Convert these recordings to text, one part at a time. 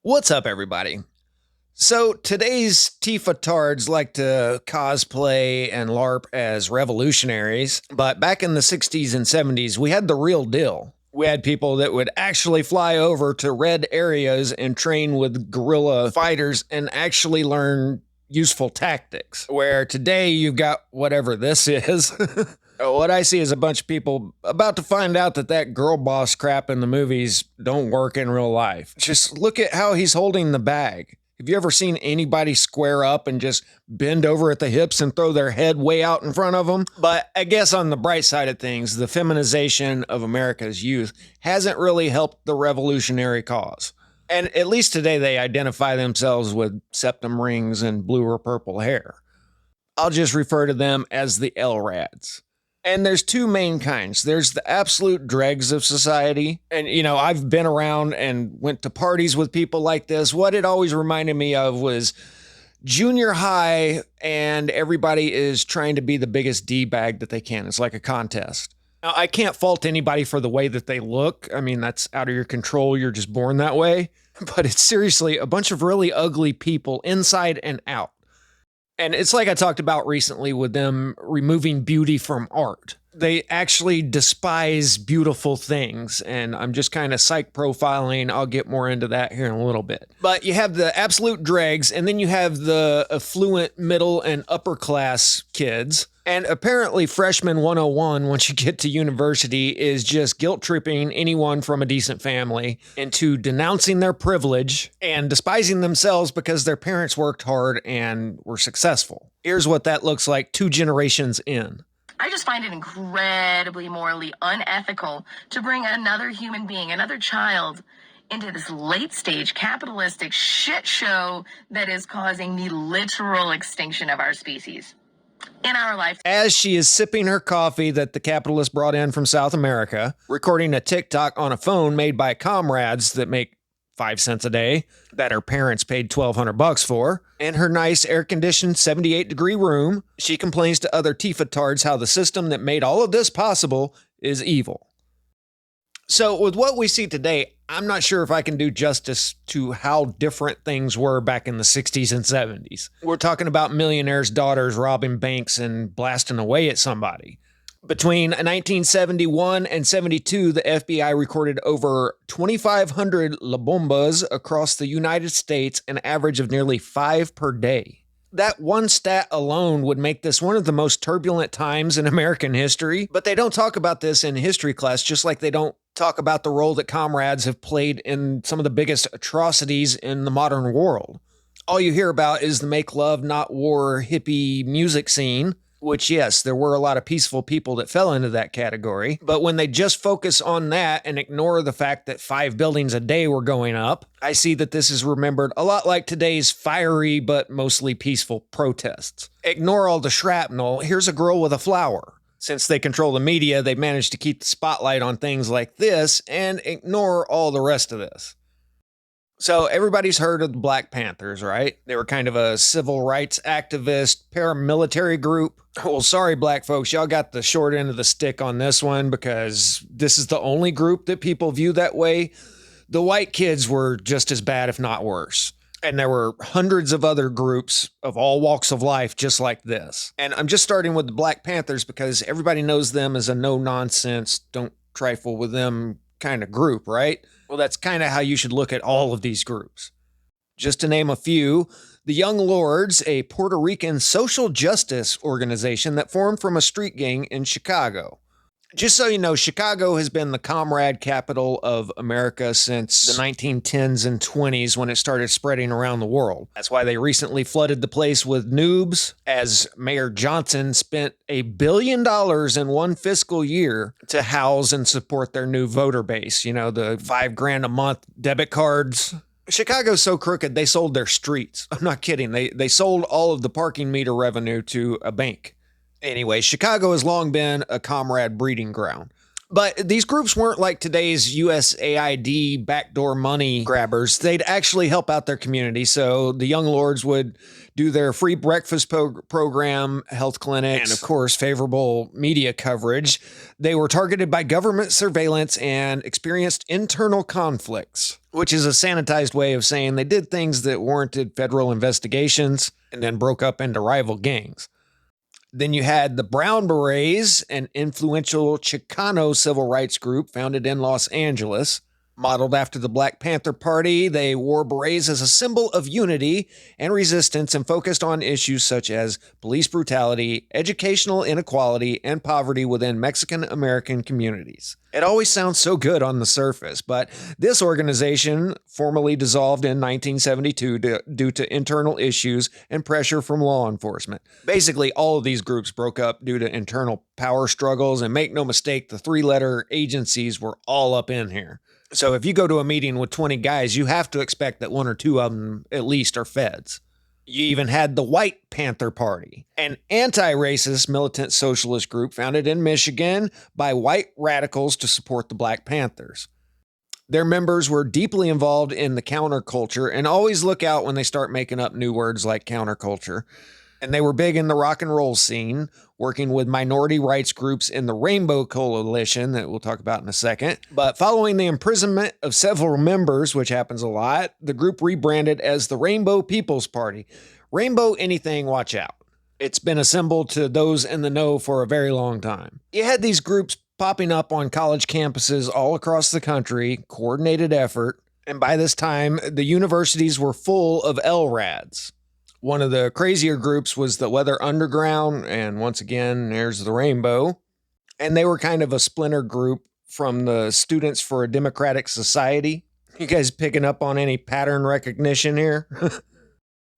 What's up, everybody? So today's tifa tards like to cosplay and LARP as revolutionaries, but back in the 60s and 70s, we had the real deal. We had people that would actually fly over to red areas and train with guerrilla fighters and actually learn useful tactics. Where today you've got whatever this is. What I see is a bunch of people about to find out that that girl boss crap in the movies don't work in real life. Just look at how he's holding the bag. Have you ever seen anybody square up and just bend over at the hips and throw their head way out in front of them? But I guess on the bright side of things, the feminization of America's youth hasn't really helped the revolutionary cause. And at least today they identify themselves with septum rings and blue or purple hair. I'll just refer to them as the LRADs. And there's two main kinds. There's the absolute dregs of society. And, I've been around and went to parties with people like this. What it always reminded me of was junior high, and everybody is trying to be the biggest D-bag that they can. It's like a contest. Now, I can't fault anybody for the way that they look. I mean, that's out of your control. You're just born that way. But it's seriously a bunch of really ugly people inside and out. And it's like I talked about recently with them removing beauty from art. They actually despise beautiful things, and I'm just kind of psych profiling. I'll get more into that here in a little bit. But you have the absolute dregs, and then you have the affluent middle and upper class kids. And apparently freshman 101, once you get to university, is just guilt-tripping anyone from a decent family into denouncing their privilege and despising themselves because their parents worked hard and were successful. Here's what that looks like 2 generations in. I just find it incredibly morally unethical to bring another human being, another child, into this late-stage capitalistic shit show that is causing the literal extinction of our species. In our life. As she is sipping her coffee that the capitalists brought in from South America, recording a TikTok on a phone made by comrades that make 5 cents a day that her parents paid $1,200 for, in her nice air-conditioned 78-degree room, she complains to other tifa tards how the system that made all of this possible is evil. So with what we see today, I'm not sure if I can do justice to how different things were back in the 60s and 70s. We're talking about millionaires' daughters robbing banks and blasting away at somebody. Between 1971 and 72, the FBI recorded over 2,500 La Bombas across the United States, an average of nearly 5 per day. That one stat alone would make this one of the most turbulent times in American history, but they don't talk about this in history class, just like they don't talk about the role that comrades have played in some of the biggest atrocities in the modern world. All you hear about is the make love, not war hippie music scene, which, yes, there were a lot of peaceful people that fell into that category. But when they just focus on that and ignore the fact that 5 buildings a day were going up, I see that this is remembered a lot like today's fiery but mostly peaceful protests. Ignore all the shrapnel. Here's a girl with a flower. Since they control the media, they've managed to keep the spotlight on things like this and ignore all the rest of this. So everybody's heard of the Black Panthers, right? They were kind of a civil rights activist, paramilitary group. Well, sorry, black folks, y'all got the short end of the stick on this one because this is the only group that people view that way. The white kids were just as bad, if not worse. And there were hundreds of other groups of all walks of life just like this. And I'm just starting with the Black Panthers because everybody knows them as a no-nonsense, don't trifle with them kind of group, right? Well, that's kind of how you should look at all of these groups. Just to name a few, the Young Lords, a Puerto Rican social justice organization that formed from a street gang in Chicago. Just so you know, Chicago has been the comrade capital of America since the 1910s and 20s when it started spreading around the world. That's why they recently flooded the place with noobs, as Mayor Johnson spent $1 billion in one fiscal year to house and support their new voter base. You know, the $5,000 a month debit cards. Chicago's so crooked, they sold their streets. I'm not kidding. They sold all of the parking meter revenue to a bank. Anyway, Chicago has long been a comrade breeding ground. But these groups weren't like today's USAID backdoor money grabbers. They'd actually help out their community. So the Young Lords would do their free breakfast program, health clinics, and of course, favorable media coverage. They were targeted by government surveillance and experienced internal conflicts, which is a sanitized way of saying they did things that warranted federal investigations and then broke up into rival gangs. Then you had the Brown Berets, an influential Chicano civil rights group founded in Los Angeles. Modeled after the Black Panther Party, they wore berets as a symbol of unity and resistance and focused on issues such as police brutality, educational inequality, and poverty within Mexican-American communities. It always sounds so good on the surface, but this organization formally dissolved in 1972 due to internal issues and pressure from law enforcement. Basically, all of these groups broke up due to internal power struggles, and make no mistake, the three-letter agencies were all up in here. So if you go to a meeting with 20 guys, you have to expect that one or two of them at least are feds. You even had the White Panther Party, an anti-racist militant socialist group founded in Michigan by white radicals to support the Black Panthers. Their members were deeply involved in the counterculture, and always look out when they start making up new words like counterculture. And they were big in the rock and roll scene, working with minority rights groups in the Rainbow Coalition that we'll talk about in a second. But following the imprisonment of several members, which happens a lot, the group rebranded as the Rainbow People's Party. Rainbow anything, watch out. It's been a symbol to those in the know for a very long time. You had these groups popping up on college campuses all across the country, coordinated effort, and by this time, the universities were full of LRADs. One of the crazier groups was the Weather Underground, and once again, there's the Rainbow. And they were kind of a splinter group from the Students for a Democratic Society. You guys picking up on any pattern recognition here?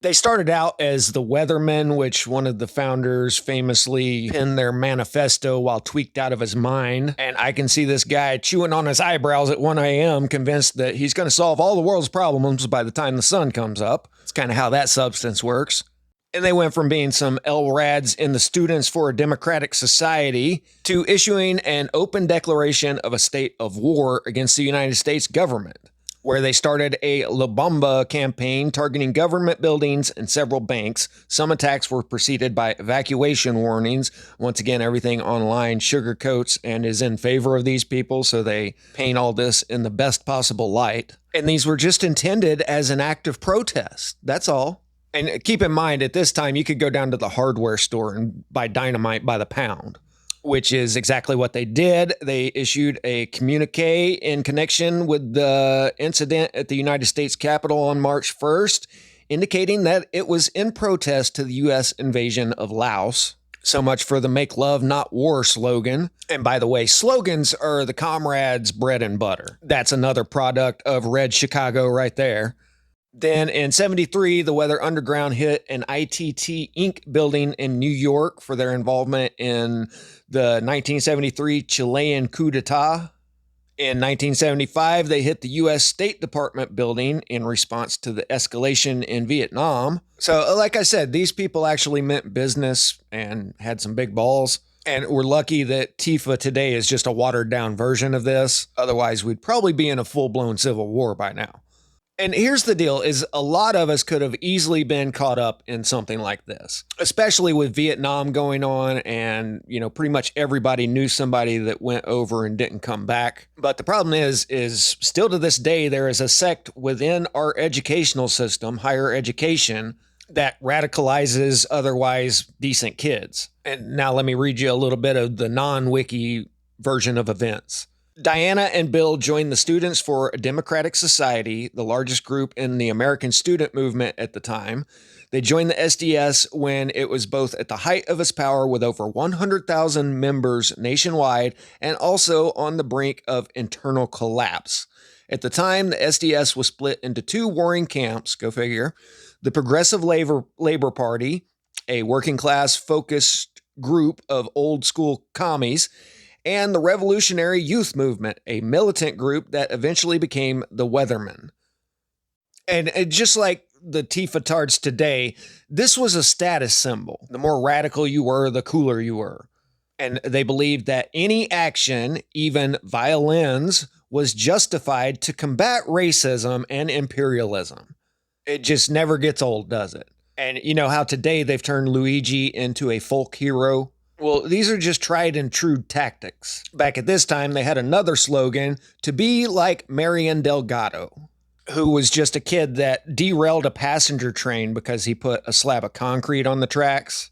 They started out as the Weathermen, which one of the founders famously penned their manifesto while tweaked out of his mind. And I can see this guy chewing on his eyebrows at 1 a.m., convinced that he's going to solve all the world's problems by the time the sun comes up. It's kind of how that substance works. And they went from being some LRADs in the Students for a Democratic Society to issuing an open declaration of a state of war against the United States government, where they started a La Bamba campaign targeting government buildings and several banks. Some attacks were preceded by evacuation warnings. Once again, everything online sugarcoats and is in favor of these people, so they paint all this in the best possible light. And these were just intended as an act of protest. That's all. And keep in mind, at this time, you could go down to the hardware store and buy dynamite by the pound, which is exactly what they did. They issued a communique in connection with the incident at the United States Capitol on March 1st, indicating that it was in protest to the U.S. invasion of Laos. So much for the Make Love Not War slogan. And by the way, slogans are the comrades' bread and butter. That's another product of Red Chicago right there. Then in 73, the Weather Underground hit an ITT Inc. building in New York for their involvement in the 1973 Chilean coup d'etat. In 1975, they hit the U.S. State Department building in response to the escalation in Vietnam. So, like I said, these people actually meant business and had some big balls. And we're lucky that Tifa today is just a watered-down version of this. Otherwise, we'd probably be in a full-blown civil war by now. And here's the deal, is a lot of us could have easily been caught up in something like this, especially with Vietnam going on and, pretty much everybody knew somebody that went over and didn't come back. But the problem is still to this day, there is a sect within our educational system, higher education, that radicalizes otherwise decent kids. And now let me read you a little bit of the non-wiki version of events. Diana and Bill joined the Students for a Democratic Society, the largest group in the American student movement at the time. They joined the SDS when it was both at the height of its power with over 100,000 members nationwide and also on the brink of internal collapse. At the time, the SDS was split into two warring camps, go figure. The Progressive Labor Party, a working class focused group of old school commies, and the Revolutionary Youth Movement, a militant group that eventually became the Weathermen. And just like the tifa tards today, this was a status symbol. The more radical you were, the cooler you were. And they believed that any action, even violence, was justified to combat racism and imperialism. It just never gets old, does it? And you know how today they've turned Luigi into a folk hero? Well, these are just tried and true tactics. Back at this time, they had another slogan, to be like Marion Delgado, who was just a kid that derailed a passenger train because he put a slab of concrete on the tracks,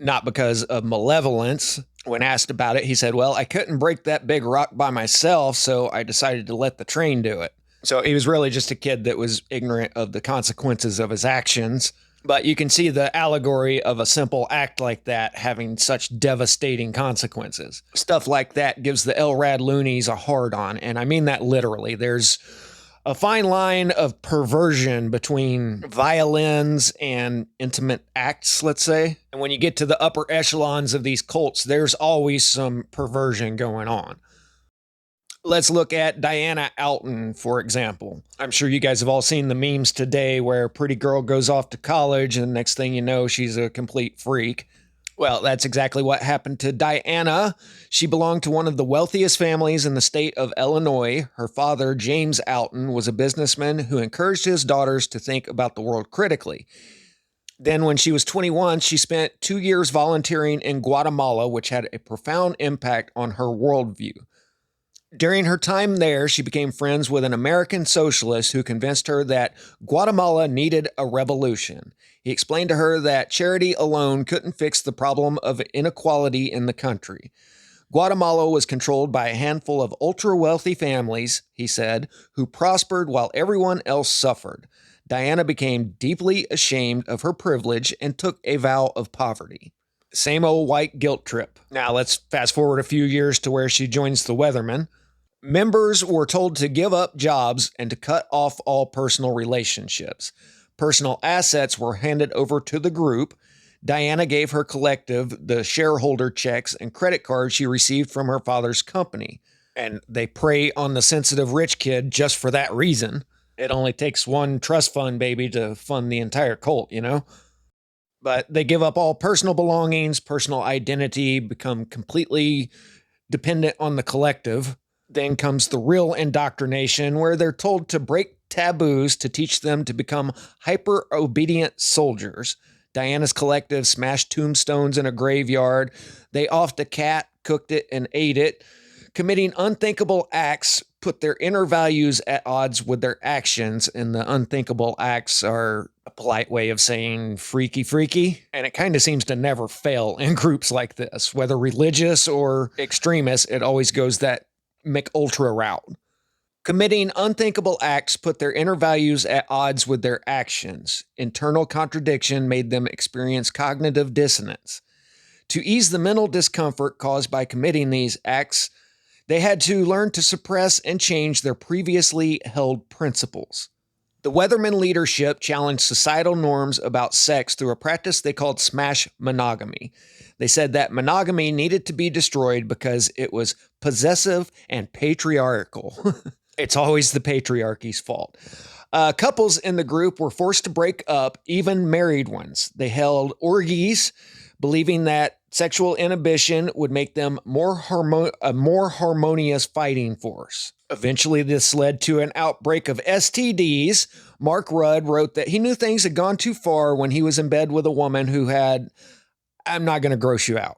not because of malevolence. When asked about it, he said, well, I couldn't break that big rock by myself, so I decided to let the train do it. So he was really just a kid that was ignorant of the consequences of his actions. But you can see the allegory of a simple act like that having such devastating consequences. Stuff like that gives the LRAD loonies a hard-on, and I mean that literally. There's a fine line of perversion between violins and intimate acts, let's say. And when you get to the upper echelons of these cults, there's always some perversion going on. Let's look at Diana Alton, for example. I'm sure you guys have all seen the memes today where a pretty girl goes off to college and next thing you know, she's a complete freak. Well, that's exactly what happened to Diana. She belonged to one of the wealthiest families in the state of Illinois. Her father, James Alton, was a businessman who encouraged his daughters to think about the world critically. Then when she was 21, she spent 2 years volunteering in Guatemala, which had a profound impact on her worldview. During her time there, she became friends with an American socialist who convinced her that Guatemala needed a revolution. He explained to her that charity alone couldn't fix the problem of inequality in the country. Guatemala was controlled by a handful of ultra-wealthy families, he said, who prospered while everyone else suffered. Diana became deeply ashamed of her privilege and took a vow of poverty. Same old white guilt trip. Now let's fast forward a few years to where she joins the Weathermen. Members were told to give up jobs and to cut off all personal relationships. Personal assets were handed over to the group. Diana gave her collective the shareholder checks and credit cards she received from her father's company. And they prey on the sensitive rich kid just for that reason. It only takes one trust fund baby to fund the entire cult, you know? But they give up all personal belongings, personal identity, become completely dependent on the collective. Then comes the real indoctrination, where they're told to break taboos to teach them to become hyper-obedient soldiers. Diana's collective smashed tombstones in a graveyard. They offed a cat, cooked it, and ate it. Committing unthinkable acts put their inner values at odds with their actions, and the unthinkable acts are a polite way of saying freaky. And it kind of seems to never fail in groups like this. Whether religious or extremist, it always goes that McUltra route. Committing unthinkable acts put their inner values at odds with their actions. Internal contradiction made them experience cognitive dissonance. To ease the mental discomfort caused by committing these acts, they had to learn to suppress and change their previously held principles. The Weatherman leadership challenged societal norms about sex through a practice they called smash monogamy. They said that monogamy needed to be destroyed because it was possessive and patriarchal. It's always the patriarchy's fault. Couples in the group were forced to break up, even married ones. They held orgies, believing that sexual inhibition would make them a more harmonious fighting force. Eventually, this led to an outbreak of STDs. Mark Rudd wrote that he knew things had gone too far when he was in bed with a woman who had, I'm not going to gross you out.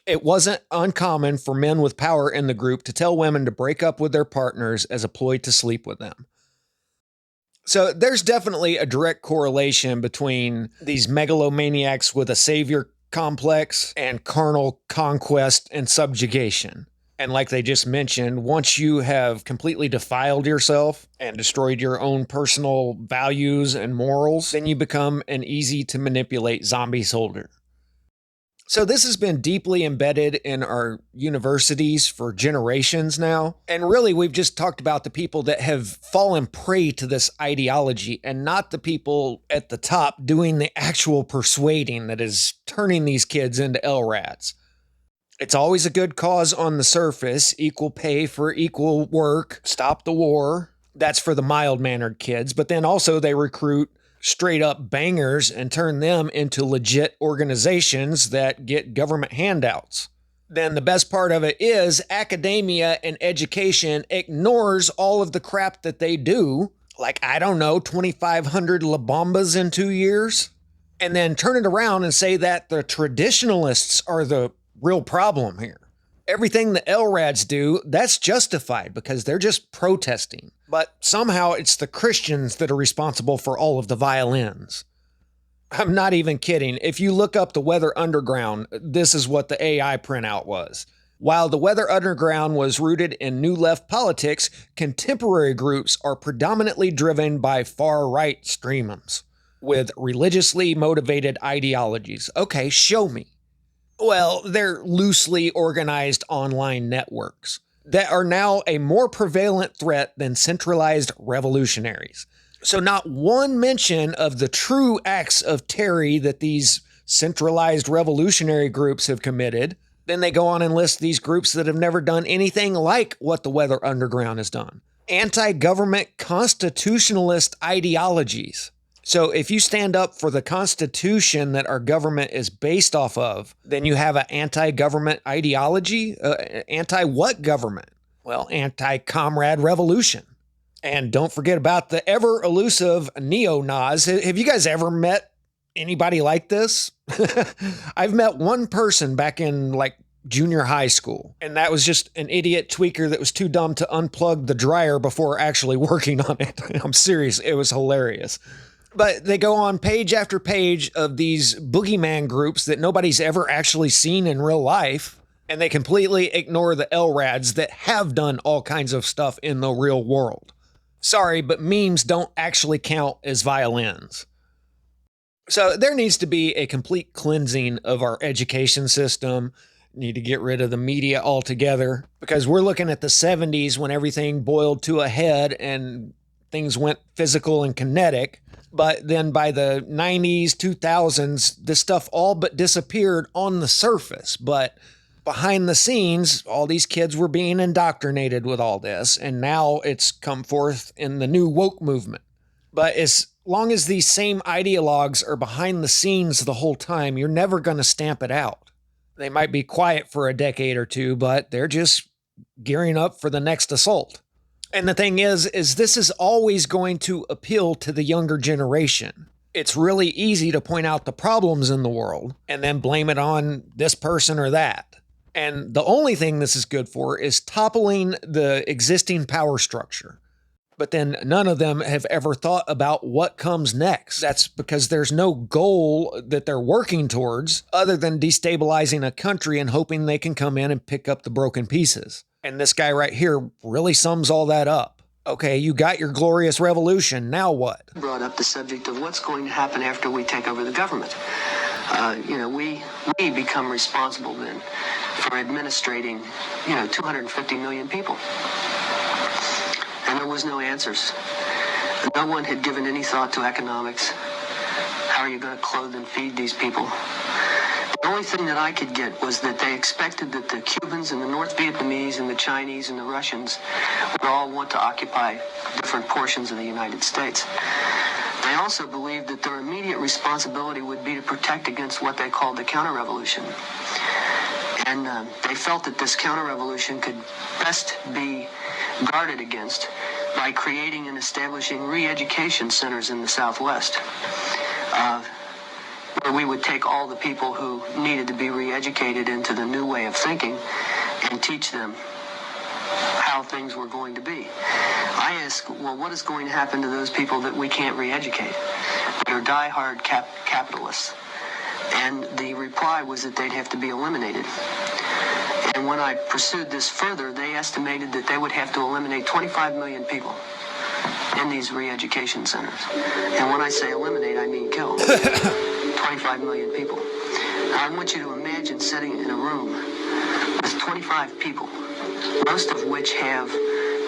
It wasn't uncommon for men with power in the group to tell women to break up with their partners as a ploy to sleep with them. So there's definitely a direct correlation between these megalomaniacs with a savior complex and carnal conquest and subjugation. And like they just mentioned, once you have completely defiled yourself and destroyed your own personal values and morals, then you become an easy to manipulate zombie soldier. So this has been deeply embedded in our universities for generations now. And really, we've just talked about the people that have fallen prey to this ideology and not the people at the top doing the actual persuading that is turning these kids into LRADs. It's always a good cause on the surface, equal pay for equal work, stop the war. That's for the mild-mannered kids. But then also they recruit straight up bangers and turn them into legit organizations that get government handouts. then the best part of it is academia and education ignores all of the crap that they do. Like, I don't know, 2,500 La Bambas in 2 years? And then turn it around and say that the traditionalists are the real problem here. Everything the LRADs do, that's justified because they're just protesting. But somehow it's the Christians that are responsible for all of the violins. I'm not even kidding. If you look up the Weather Underground, this is what the AI printout was. While the Weather Underground was rooted in New Left politics, contemporary groups are predominantly driven by far-right streamers with religiously motivated ideologies. Okay, show me. Well, they're loosely organized online networks that are now a more prevalent threat than centralized revolutionaries. So not one mention of the true acts of terror that these centralized revolutionary groups have committed. Then they go on and list these groups that have never done anything like what the Weather Underground has done. Anti-government constitutionalist ideologies. So if you stand up for the Constitution that our government is based off of, then you have an anti-government ideology? Anti-what government? Well, anti-comrade revolution. And don't forget about the ever-elusive neo-Naz. Have you guys ever met anybody like this? I've met one person back in like junior high school, and that was just an idiot tweaker that was too dumb to unplug the dryer before actually working on it. I'm serious. It was hilarious. But they go on page after page of these boogeyman groups that nobody's ever actually seen in real life, and they completely ignore the LRADs that have done all kinds of stuff in the real world. Sorry, but memes don't actually count as violins. So there needs to be a complete cleansing of our education system. Need to get rid of the media altogether, because we're looking at the 70s when everything boiled to a head and things went physical and kinetic. But then by the 90s, 2000s, this stuff all but disappeared on the surface. But behind the scenes, all these kids were being indoctrinated with all this. And now it's come forth in the new woke movement. But as long as these same ideologues are behind the scenes the whole time, you're never going to stamp it out. They might be quiet for a decade or two, but they're just gearing up for the next assault. And the thing is this is always going to appeal to the younger generation. It's really easy to point out the problems in the world and then blame it on this person or that. And the only thing this is good for is toppling the existing power structure. But then none of them have ever thought about what comes next. That's because there's no goal that they're working towards other than destabilizing a country and hoping they can come in and pick up the broken pieces. And this guy right here really sums all that up. Okay, you got your glorious revolution, now what? Brought up the subject of what's going to happen after we take over the government. We become responsible then for administrating, 250 million people. And there was no answers. No one had given any thought to economics. How are you going to clothe and feed these people? The only thing that I could get was that they expected that the Cubans and the North Vietnamese and the Chinese and the Russians would all want to occupy different portions of the United States. They also believed that their immediate responsibility would be to protect against what they called the counter-revolution. And they felt that this counter-revolution could best be guarded against by creating and establishing re-education centers in the Southwest. Where we would take all the people who needed to be re-educated into the new way of thinking and teach them how things were going to be. I asked, well, what is going to happen to those people that we can't re-educate? They're die-hard capitalists. And the reply was that they'd have to be eliminated. And when I pursued this further, they estimated that they would have to eliminate 25 million people in these re-education centers. And when I say eliminate, I mean kill. 25 million people. Now, I want you to imagine sitting in a room with 25 people, most of which have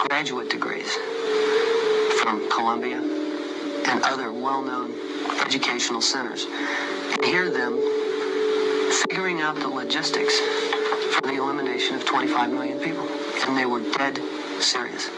graduate degrees from Columbia and other well-known educational centers, and hear them figuring out the logistics for the elimination of 25 million people. And they were dead serious.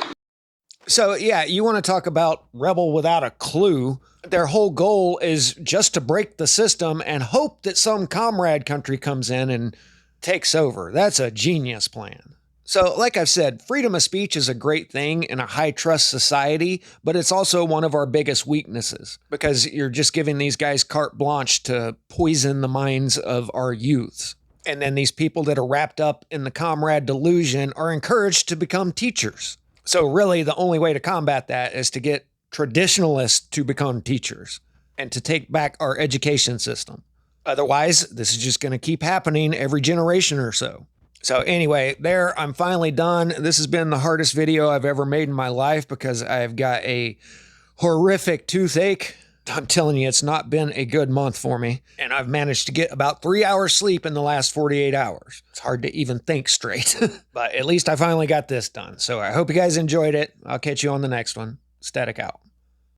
So, yeah, you want to talk about rebel without a clue. Their whole goal is just to break the system and hope that some comrade country comes in and takes over. That's a genius plan. So, like I've said, freedom of speech is a great thing in a high-trust society, but it's also one of our biggest weaknesses because you're just giving these guys carte blanche to poison the minds of our youths. And then these people that are wrapped up in the comrade delusion are encouraged to become teachers. So really, the only way to combat that is to get traditionalists to become teachers and to take back our education system. Otherwise, this is just going to keep happening every generation or so. So anyway, there, I'm finally done. This has been the hardest video I've ever made in my life because I've got a horrific toothache. I'm telling you, it's not been a good month for me. And I've managed to get about 3 hours sleep in the last 48 hours. It's hard to even think straight. But at least I finally got this done. So I hope you guys enjoyed it. I'll catch you on the next one. Static out.